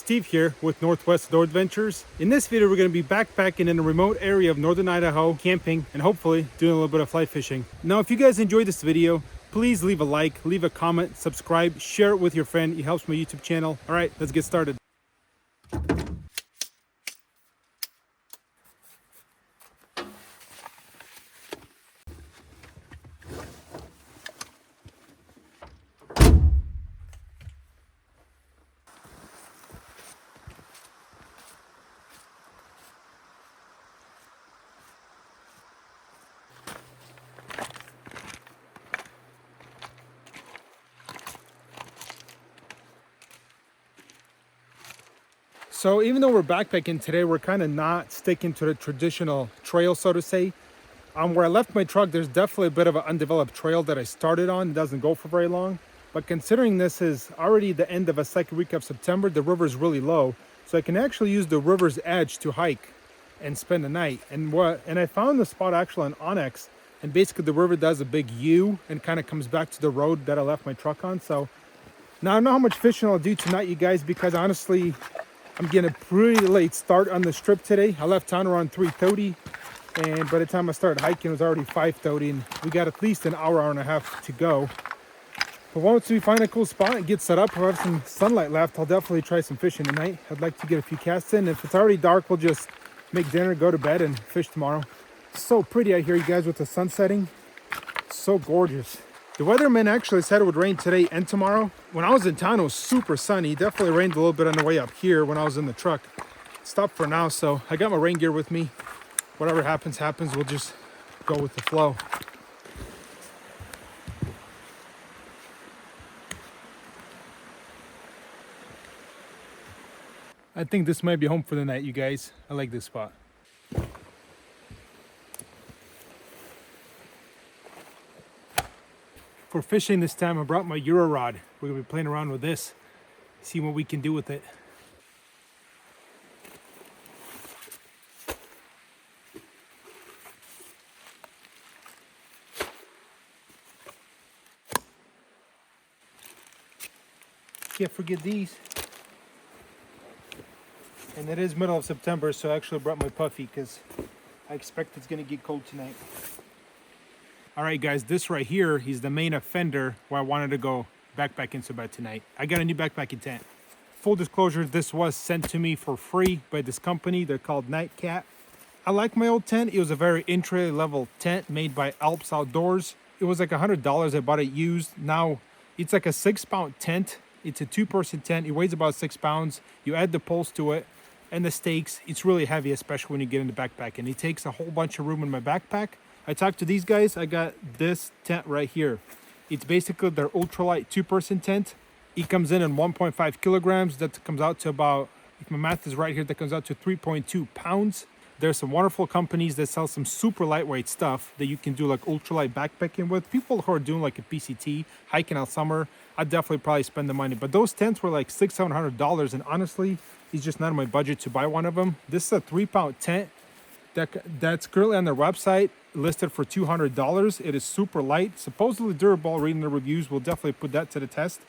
Steve here with Northwest Outdoor Adventures. In this video, we're going to be backpacking in a remote area of Northern Idaho, camping, and hopefully doing a little bit of fly fishing. Now, if you guys enjoyed this video, please leave a like, leave a comment, subscribe, share it with your friend. It helps my YouTube channel. All right, let's get started. So even though we're backpacking today, we're kind of not sticking to the traditional trail, so to say. Where I left my truck, there's definitely a bit of an undeveloped trail that I started on. It doesn't go for very long. But considering this is already the end of a second week of September, the river is really low. So I can actually use the river's edge to hike and spend the night. And I found the spot actually on Onyx. And basically the river does a big U and kind of comes back to the road that I left my truck on. So now I don't know how much fishing I'll do tonight, you guys, because honestly, I'm getting a pretty late start on this trip today. I left town around 3:30, and by the time I started hiking, it was already 5:30, and we got at least an hour and a half to go. But once we find a cool spot and get set up, we'll have some sunlight left, I'll definitely try some fishing tonight. I'd like to get a few casts in. If it's already dark, we'll just make dinner, go to bed, and fish tomorrow. It's so pretty out here, you guys, with the sun setting. It's so gorgeous. The weatherman actually said it would rain today and tomorrow. When I was in town, it was super sunny. It definitely rained a little bit on the way up here when I was in the truck. Stopped for now, so I got my rain gear with me. Whatever happens, happens. We'll just go with the flow. I think this might be home for the night, you guys. I like this spot. For fishing this time, I brought my Euro rod. We're gonna be playing around with this, see what we can do with it. Can't forget these. And it is middle of September, so I actually brought my puffy because I expect it's gonna get cold tonight. All right, guys, this right here is the main offender where I wanted to go backpacking so bad tonight. I got a new backpacking tent. Full disclosure, this was sent to me for free by this company. They're called Nightcat. I like my old tent. It was a very entry-level tent made by Alps Outdoors. It was like $100. I bought it used. Now, it's like a 6-pound tent. It's a 2-person tent. It weighs about 6 pounds. You add the poles to it and the stakes. It's really heavy, especially when you get into backpacking. It takes a whole bunch of room in my backpack. I talked to these guys. I got this tent right here. It's basically their ultralight 2-person tent. It comes in 1.5 kilograms. That comes out to about, if my math is right here, that comes out to 3.2 pounds. There's some wonderful companies that sell some super lightweight stuff that you can do like ultralight backpacking with. People who are doing like a PCT, hiking out summer, I'd definitely probably spend the money. But those tents were like $600-700, and honestly, it's just not in my budget to buy one of them. This is a 3-pound tent that's currently on their website, listed for $200. It is super light, supposedly durable. Reading the reviews will definitely put that to the test.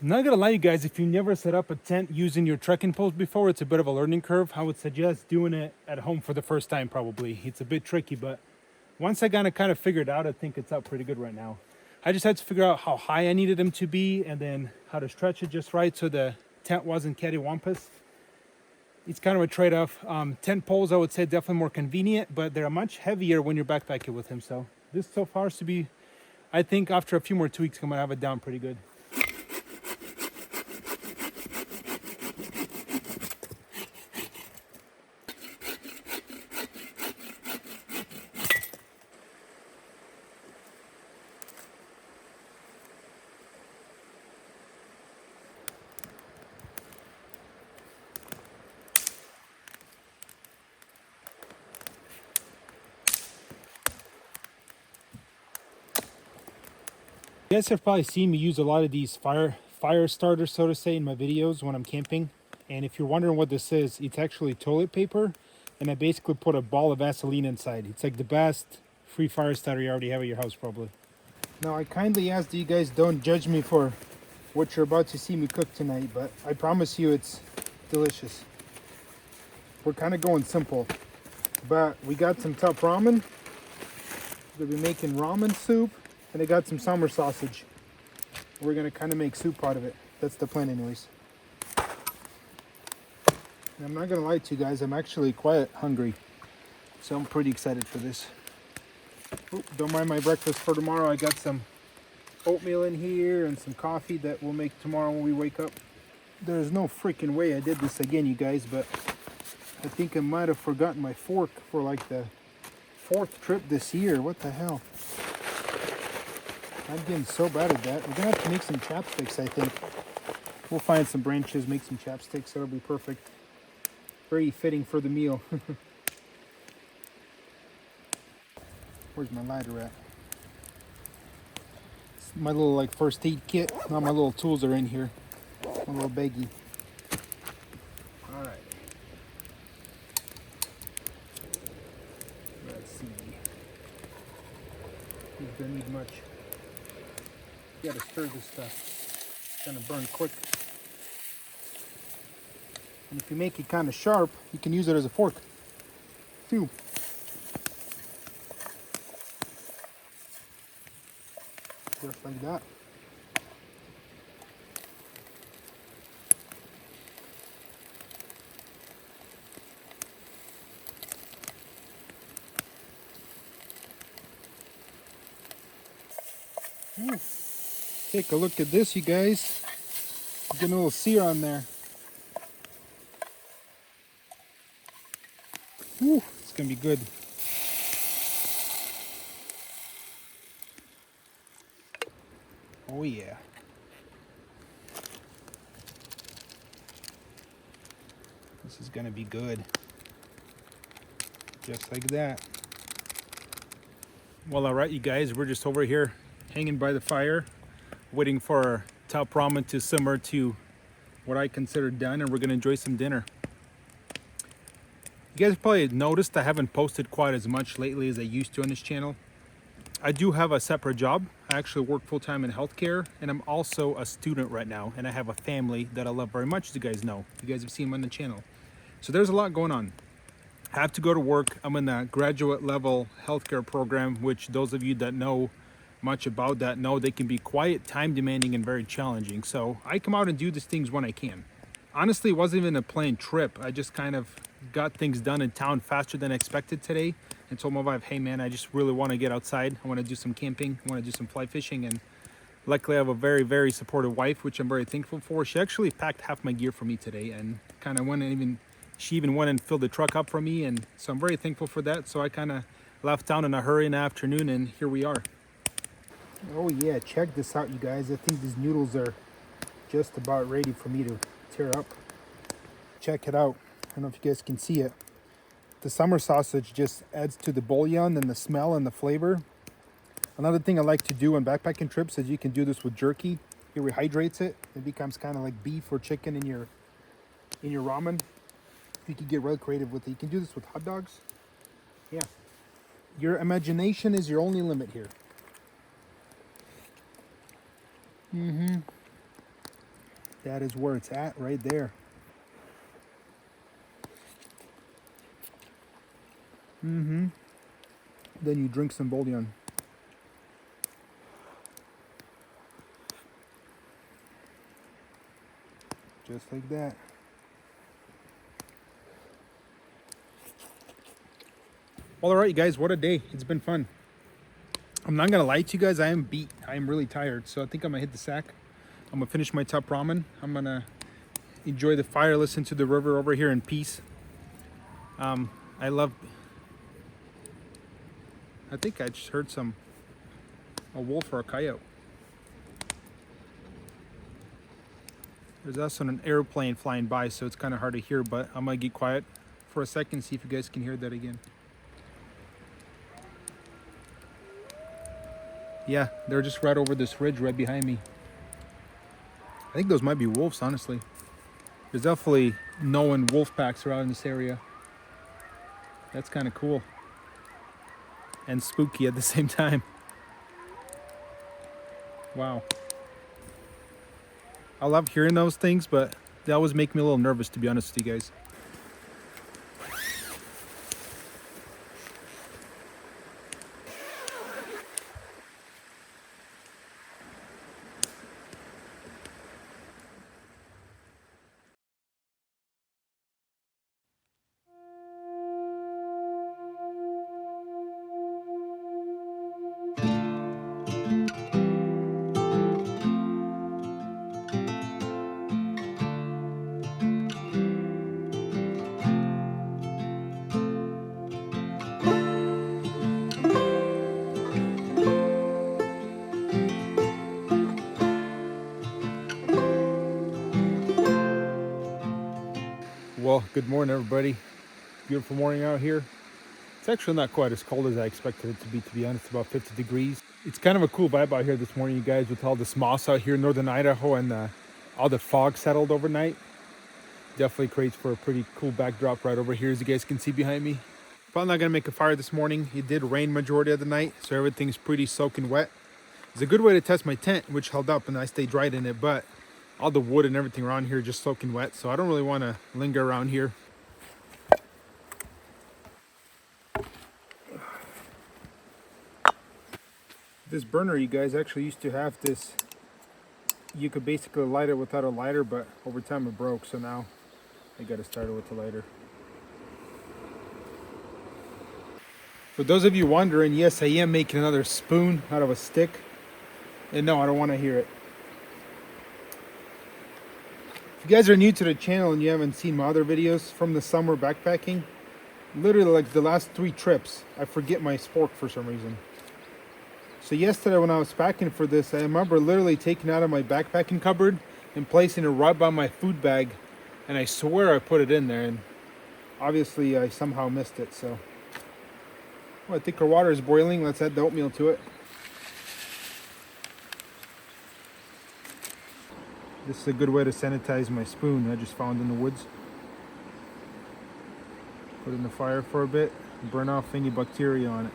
I'm not gonna lie, you guys, if you never set up a tent using your trekking poles before, it's a bit of a learning curve. I would suggest doing it at home for the first time, probably. It's a bit tricky, but once I got to kind of figure it out, I think it's out pretty good right now. I just had to figure out how high I needed them to be and then how to stretch it just right so the tent wasn't cattywampus. It's kind of a trade-off. Tent poles, I would say, definitely more convenient, but they're much heavier when you're backpacking with him. So this so far is to be, I think after a few more tweaks, I'm gonna have it down pretty good. You guys have probably seen me use a lot of these fire starters, so to say, in my videos when I'm camping. And if you're wondering what this is, it's actually toilet paper, and I basically put a ball of Vaseline inside. It's like the best free fire starter you already have at your house, probably. Now, I kindly ask that you guys don't judge me for what you're about to see me cook tonight, but I promise you it's delicious. We're kind of going simple, but we got some top ramen. We'll be making ramen soup, and I got some summer sausage. We're gonna kind of make soup out of it. That's the plan anyways. And I'm not gonna lie to you guys, I'm actually quite hungry. So I'm pretty excited for this. Ooh, don't mind my breakfast for tomorrow. I got some oatmeal in here and some coffee that we'll make tomorrow when we wake up. There's no freaking way I did this again, you guys, but I think I might have forgotten my fork for like the 4th trip this year. What the hell? I'm getting so bad at that. We're gonna have to make some chapsticks, I think. We'll find some branches, make some chapsticks. That'll be perfect. Very fitting for the meal. Where's my lighter at? It's my little like first aid kit. Now my little tools are in here. My little baggie. All right. Let's see. You don't need much. You gotta stir this stuff. It's gonna burn quick. And if you make it kind of sharp, you can use it as a fork too. Just like that. Ooh. Take a look at this, you guys. Getting a little sear on there. Ooh, it's gonna be good. Oh yeah. This is gonna be good. Just like that. Well, all right, you guys, we're just over here hanging by the fire, waiting for our top ramen to simmer to what I consider done, and we're gonna enjoy some dinner. You guys probably noticed I haven't posted quite as much lately as I used to on this channel. I do have a separate job. I actually work full-time in healthcare, and I'm also a student right now, and I have a family that I love very much, as you guys know. You guys have seen them on the channel. So there's a lot going on. I have to go to work. I'm in the graduate level healthcare program, which those of you that know much about that know they can be quite time demanding and very challenging. So I come out and do these things when I can. Honestly, it wasn't even a planned trip. I just kind of got things done in town faster than expected today and told my wife, hey man, I just really want to get outside. I want to do some camping. I want to do some fly fishing. And luckily I have a very, very supportive wife, which I'm very thankful for. She actually packed half my gear for me today and kind of went and she even went and filled the truck up for me. And so I'm very thankful for that. So I kind of left town in a hurry in the afternoon, and here we are. Oh yeah, check this out, you guys. I think these noodles are just about ready for me to tear up. Check it out. I don't know if you guys can see it. The summer sausage just adds to the bouillon and the smell and the flavor. Another thing I like to do on backpacking trips is you can do this with jerky. It rehydrates it. It becomes kind of like beef or chicken in your ramen. You can get real creative with it. You can do this with hot dogs. Yeah. Your imagination is your only limit here. That is where it's at right there. Then you drink some bouillon. Just like that. Well, all right, you guys, what a day. It's been fun. I'm not gonna lie to you guys, I am beat. I am really tired, so I think I'm gonna hit the sack. I'm gonna finish my top ramen. I'm gonna enjoy the fire, listen to the river over here in peace. I think I just heard a wolf or a coyote. There's also an airplane flying by, so it's kind of hard to hear, but I'm gonna get quiet for a second, see if you guys can hear that again. Yeah, they're just right over this ridge right behind me. I think those might be wolves, honestly. There's definitely known wolf packs around in this area. That's kind of cool. And spooky at the same time. Wow. I love hearing those things, but they always make me a little nervous, to be honest with you guys. Well, good morning, everybody. Beautiful morning out here. It's actually not quite as cold as I expected it to be honest, about 50 degrees. It's kind of a cool vibe out here this morning, you guys, with all this moss out here in Northern Idaho and all the fog settled overnight. Definitely creates for a pretty cool backdrop right over here, as you guys can see behind me. Probably not gonna make a fire this morning. It did rain majority of the night, so everything's pretty soaking wet. It's a good way to test my tent, which held up and I stayed dried in it, but all the wood and everything around here just soaking wet, so I don't really want to linger around here. This burner, you guys, actually used to have this, you could basically light it without a lighter, but over time it broke, so now I got to start it with the lighter. For those of you wondering, yes, I am making another spoon out of a stick, and no, I don't want to hear it. If you guys are new to the channel and you haven't seen my other videos from the summer backpacking, literally like the last 3 trips, I forget my spork for some reason. So yesterday when I was packing for this, I remember literally taking it out of my backpacking cupboard and placing it right by my food bag, and I swear I put it in there, and obviously I somehow missed it. So well, I think our water is boiling. Let's add the oatmeal to it. This is a good way to sanitize my spoon I just found in the woods. Put it in the fire for a bit and burn off any bacteria on it.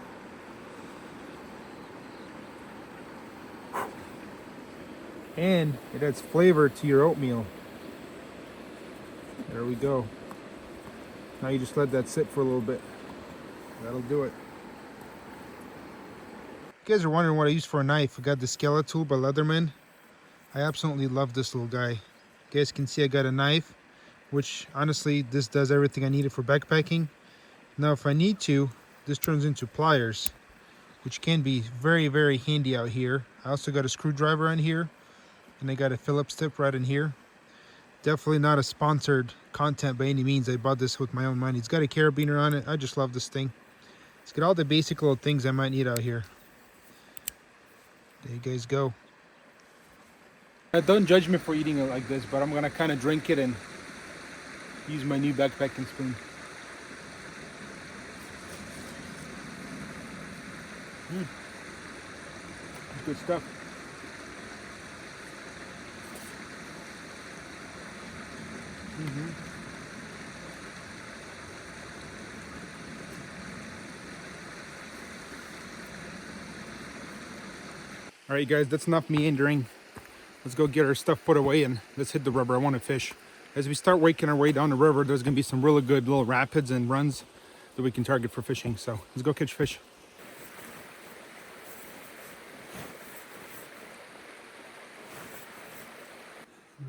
And it adds flavor to your oatmeal. There we go. Now you just let that sit for a little bit. That'll do it. If you guys are wondering what I use for a knife, I got the Skeletal by Leatherman. I absolutely love this little guy. You guys can see I got a knife, which honestly, this does everything I needed for backpacking. Now if I need to, this turns into pliers, which can be very, very handy out here. I also got a screwdriver in here, and I got a Phillips tip right in here. Definitely not a sponsored content by any means. I bought this with my own money. It's got a carabiner on it. I just love this thing. It's got all the basic little things I might need out here. There you guys go. Don't judge me for eating it like this, but I'm gonna kind of drink it and use my new backpacking spoon. Good stuff. All right, guys, that's enough meandering. Let's go get our stuff put away and let's hit the river. I want to fish. As we start waking our way down the river, there's going to be some really good little rapids and runs that we can target for fishing. So let's go catch fish.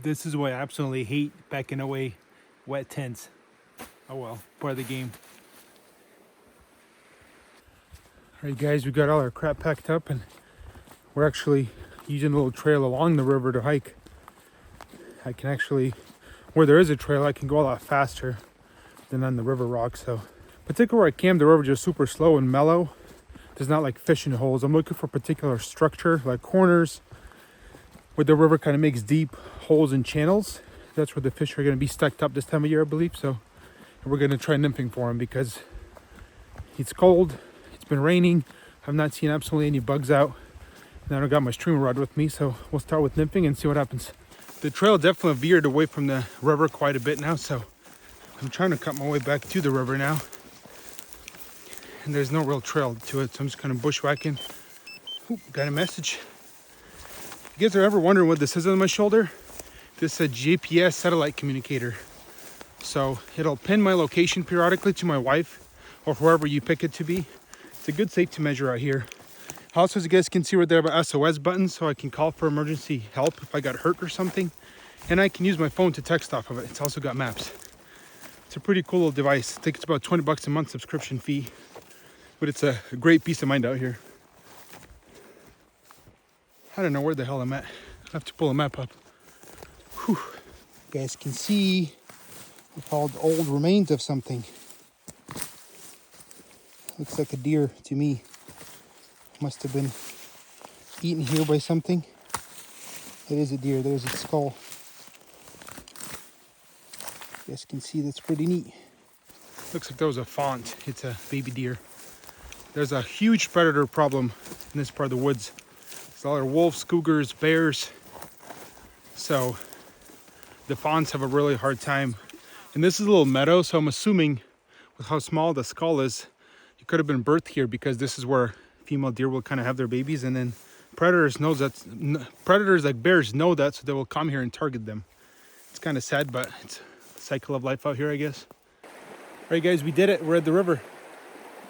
This is why I absolutely hate packing away wet tents. Oh well, part of the game. All right, guys, we got all our crap packed up and we're actually using a little trail along the river to hike. I can actually, where there is a trail, I can go a lot faster than on the river rock. So particularly where I camped, the river just super slow and mellow. There's not like fishing holes. I'm looking for particular structure, like corners where the river kind of makes deep holes and channels. That's where the fish are going to be stacked up this time of year, I believe. So we're going to try nymphing for them because it's cold. It's been raining. I've not seen absolutely any bugs out. Then I got my streamer rod with me, so we'll start with nymphing and see what happens. The trail definitely veered away from the river quite a bit now, so I'm trying to cut my way back to the river now. And there's no real trail to it, so I'm just kind of bushwhacking. Ooh, got a message. If you guys are ever wondering what this is on my shoulder, this is a GPS satellite communicator. So it'll pin my location periodically to my wife or whoever you pick it to be. It's a good safety measure out here. Also, as you guys can see right there, I have an SOS button so I can call for emergency help if I got hurt or something. And I can use my phone to text off of it. It's also got maps. It's a pretty cool little device. I think it's about 20 bucks a month subscription fee. But it's a great peace of mind out here. I don't know where the hell I'm at. I have to pull a map up. Whew. You guys can see we found old remains of something. Looks like a deer to me. Must have been eaten here by something. It is a deer. There's its skull. You guys can see that's pretty neat. Looks like there was a fawn. It's a baby deer. There's a huge predator problem in this part of the woods. There's a lot of wolves, cougars, bears. So the fawns have a really hard time. And this is a little meadow, so I'm assuming with how small the skull is, you could have been birthed here because this is where female deer will kind of have their babies, and then predators like bears know that, so they will come here and target them. It's kind of sad, but it's a cycle of life out here, I guess. All right, guys, we did it. We're at the river.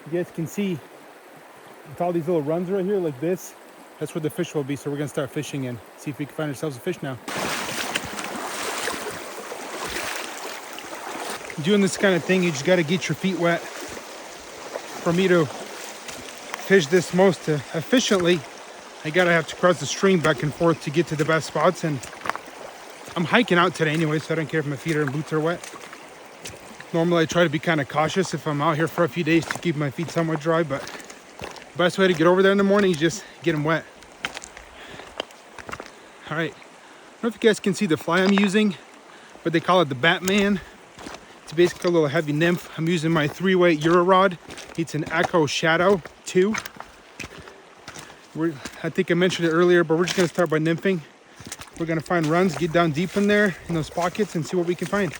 You guys can see with all these little runs right here like this, that's where the fish will be. So we're gonna start fishing and see if we can find ourselves a fish now. Doing this kind of thing, you just gotta get your feet wet. For me to fish this most efficiently, I gotta have to cross the stream back and forth to get to the best spots. And I'm hiking out today anyway, so I don't care if my feet and boots are wet. Normally I try to be kind of cautious if I'm out here for a few days to keep my feet somewhat dry, but the best way to get over there in the morning is just get them wet. All right, I don't know if you guys can see the fly I'm using, but they call it the Batman. It's basically a little heavy nymph. I'm using my 3-weight Euro rod. It's an Echo Shadow 2. I think I mentioned it earlier, but we're just gonna start by nymphing. We're gonna find runs, get down deep in there, in those pockets, and see what we can find.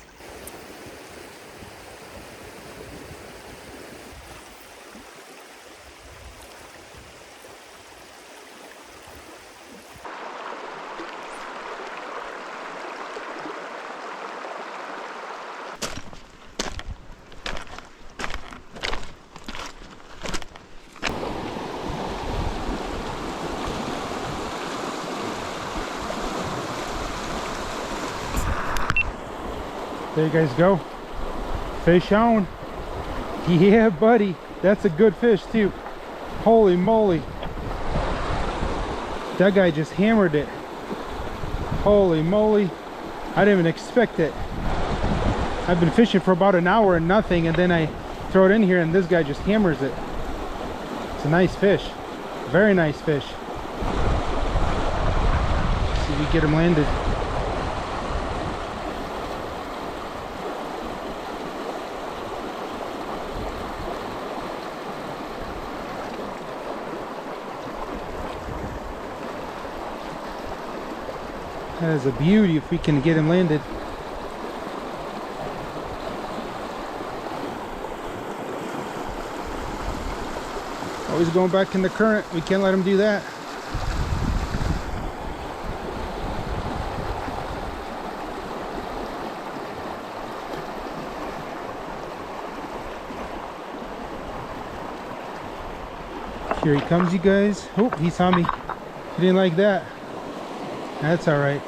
There you guys go. Fish on. Yeah, buddy. That's a good fish too. Holy moly. That guy just hammered it. Holy moly. I didn't even expect it. I've been fishing for about an hour and nothing, and then I throw it in here and this guy just hammers it. It's a nice fish. Very nice fish. Let's see if we get him landed. That is a beauty if we can get him landed. Always going back in the current. We can't let him do that. Here he comes, you guys. Oh, he saw me. He didn't like that. That's all right.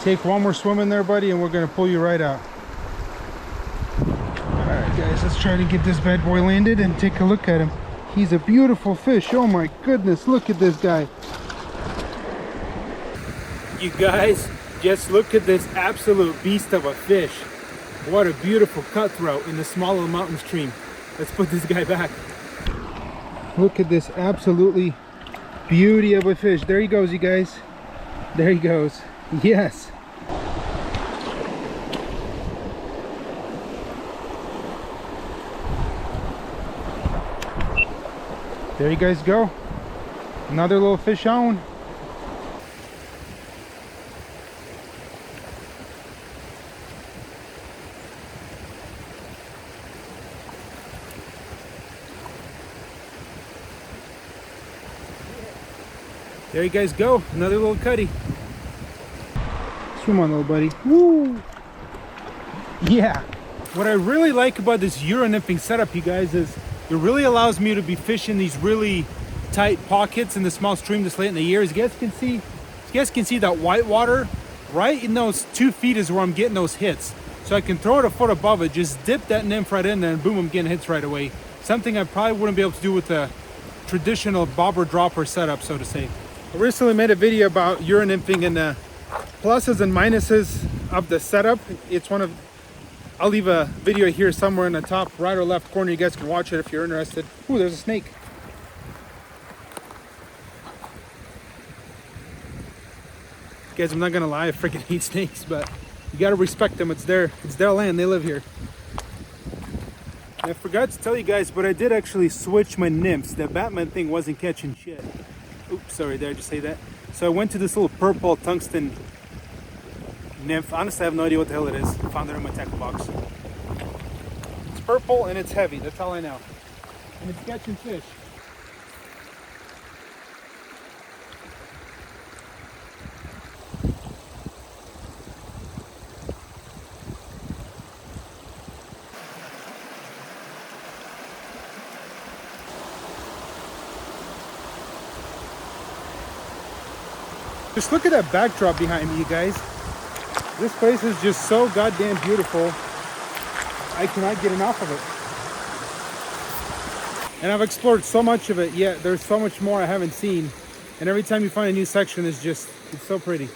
Take one more swim in there, buddy, and we're gonna pull you right out. All right, guys, let's try to get this bad boy landed and take a look at him. He's a beautiful fish. Oh my goodness, look at this guy. You guys, just look at this absolute beast of a fish. What a beautiful cutthroat in the small little mountain stream. Let's put this guy back. Look at this absolutely beauty of a fish. There he goes, you guys. There he goes. Yes. There you guys go. Another little fish on. There you guys go, another little cutty. Swim on, little buddy. Woo! Yeah. What I really like about this Euro nymphing setup, you guys, is it really allows me to be fishing these really tight pockets in the small stream this late in the year. As you guys can see that white water right in those 2 feet is where I'm getting those hits. So I can throw it a foot above it, just dip that nymph right in there, and boom, I'm getting hits right away. Something I probably wouldn't be able to do with a traditional bobber dropper setup, so to say. I recently made a video about Euro nymphing and the pluses and minuses of the setup. I'll leave a video here somewhere in the top right or left corner. You guys can watch it if you're interested. Ooh, there's a snake. Guys, I'm not gonna lie, I freaking hate snakes, but you gotta respect them. It's their land, they live here. And I forgot to tell you guys, but I did actually switch my nymphs. The Batman thing wasn't catching shit. Oops, sorry, did I just say that? So I went to this little purple tungsten nymph. Honestly, I have no idea what the hell it is. I found it in my tackle box. It's purple and it's heavy, that's all I know. And it's catching fish. Just look at that backdrop behind me, you guys. This place is just so goddamn beautiful. I cannot get enough of it. And I've explored so much of it, yet there's so much more I haven't seen. And every time you find a new section, it's so pretty.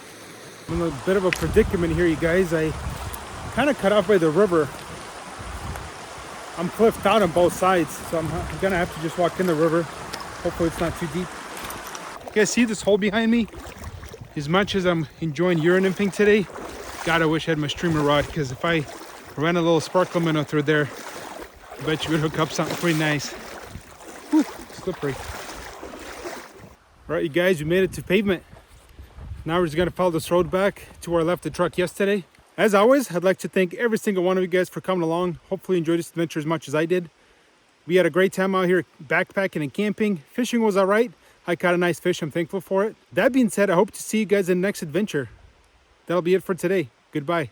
I'm in a bit of a predicament here, you guys. I kind of cut off by the river. I'm cliffed out on both sides, so I'm gonna have to just walk in the river. Hopefully it's not too deep. You guys see this hole behind me? As much as I'm enjoying Euro nymphing today, God, I wish I had my streamer rod, because if I ran a little sparkle minnow through there, I bet you would hook up something pretty nice. Whew, slippery. All right, you guys, we made it to pavement. Now we're just gonna follow this road back to where I left the truck yesterday. As always, I'd like to thank every single one of you guys for coming along. Hopefully you enjoyed this adventure as much as I did. We had a great time out here backpacking and camping. Fishing was all right. I caught a nice fish, I'm thankful for it. That being said, I hope to see you guys in the next adventure. That'll be it for today. Goodbye.